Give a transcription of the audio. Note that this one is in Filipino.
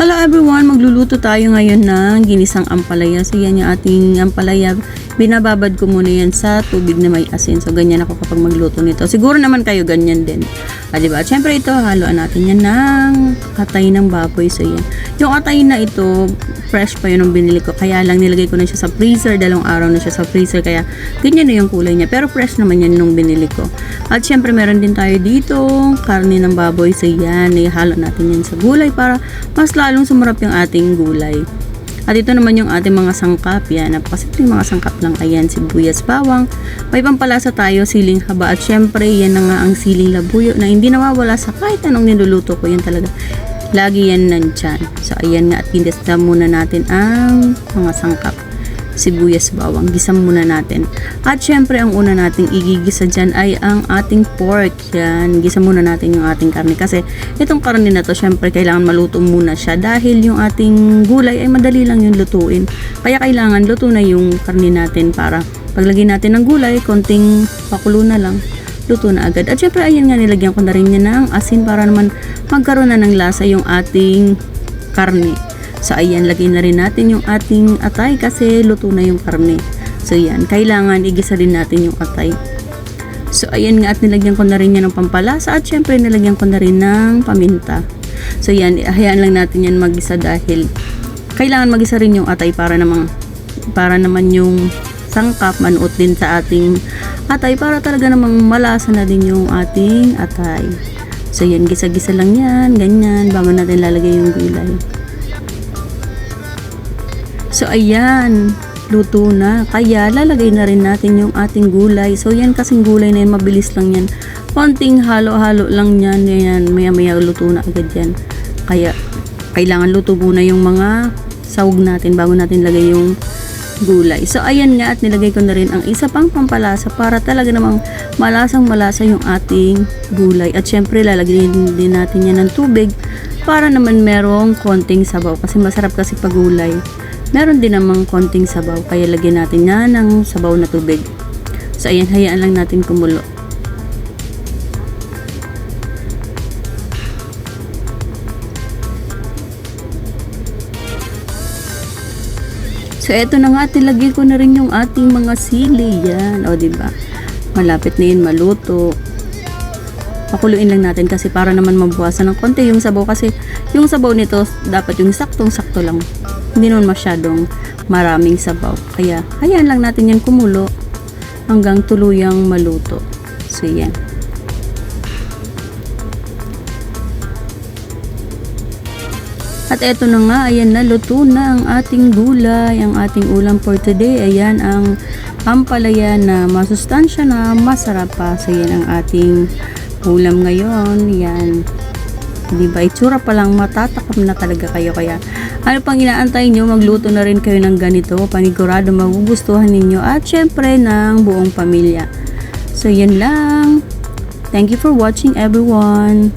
Hello everyone! Magluluto tayo ngayon ng ginisang ampalaya. So yan yung ating ampalaya. Binababad ko muna yan sa tubig na may asin. So ganyan ako kapag magluto nito. Siguro naman kayo ganyan din. Diba? Siyempre ito, haluan natin yan ng atay ng baboy. So yan. Yung atay na ito, fresh pa yun nung binili ko. Kaya lang nilagay ko na siya sa freezer. 2 araw na siya sa freezer. Kaya ganyan na yung kulay niya. Pero fresh naman yan nung binili ko. At siyempre meron din tayo dito karne ng baboy. So yan, ihalo natin yan sa gulay para mas lalong sumarap yung ating gulay. At ito naman yung ating mga sangkap. Yan, napakasimpleng mga sangkap lang. Ayan, sibuyas, bawang. May pampalasa tayo, siling haba. At syempre, yan na nga ang siling labuyo na hindi nawawala sa kahit anong niluluto ko. Yan talaga. Lagi yan nandyan. So, ayan nga. At ginisa muna natin ang mga sangkap. Sibuyas, bawang. Gisa muna natin. At syempre, ang una nating igigisa dyan ay ang ating pork. Yan. Gisa muna natin yung ating karne. Kasi itong karne na to, syempre, kailangan maluto muna siya. Dahil yung ating gulay ay madali lang yung lutuin. Kaya kailangan luto na yung karne natin para paglagay natin ng gulay, konting pakulo na lang. Luto na agad. At syempre, ayan nga, nilagyan ko na rin niya ng asin para naman magkaroon na ng lasa yung ating karne. So, ayan, lagay na rin natin yung ating atay kasi luto na yung karne. So, yan. Kailangan igisa rin natin yung atay. So, ayan nga at nilagyan ko na rin yan ng pampalasa at syempre nilagyan ko na rin ng paminta. So, yan. Hayaan lang natin yan magisa dahil kailangan magisa rin yung atay para naman yung sangkap manuot din sa ating atay para talaga namang malasa na din yung ating atay. So, yan. Gisa-gisa lang yan. Ganyan. Bago natin lalagay yung gulay. So, ayan, luto na. Kaya, lalagay na rin natin yung ating gulay. So, yan kasing gulay na yan, mabilis lang yan. Konting halo-halo lang yan. Yan, maya-maya luto na agad yan. Kaya, kailangan luto muna yung mga sahog natin bago natin lagay yung gulay. So, ayan nga at nilagay ko na rin ang isa pang pampalasa para talaga namang malasang-malasa yung ating gulay. At syempre, lalagyan din natin yan ng tubig para naman merong konting sabaw. Kasi masarap kasi pag gulay. Meron din namang konting sabaw, kaya lagyan natin na ng sabaw na tubig. So, ayan, hayaan lang natin kumulo. So, eto na nga, tilagay ko na rin yung ating mga sili. Yan, o, diba? Malapit na yun maluto. Pakuluin lang natin kasi para naman mabuwasan ng konti yung sabaw. Kasi yung sabaw nito, dapat yung saktong-sakto lang. Hindi naman masyadong maraming sabaw. Kaya, hayaan lang natin yan kumulo hanggang tuluyang maluto. So, yan. At eto na nga, ayan na, luto na ang ating gulay, ang ating ulam for today. Ayan ang ampalaya na masustansya na masarap pa. So, yan ang ating ulam ngayon. Yan. Diba, itsura pa lang matatakam na talaga kayo. Kaya ano pang inaantay nyo, magluto na rin kayo ng ganito. Panigurado magugustuhan ninyo at syempre ng buong pamilya. So yan lang. Thank you for watching everyone.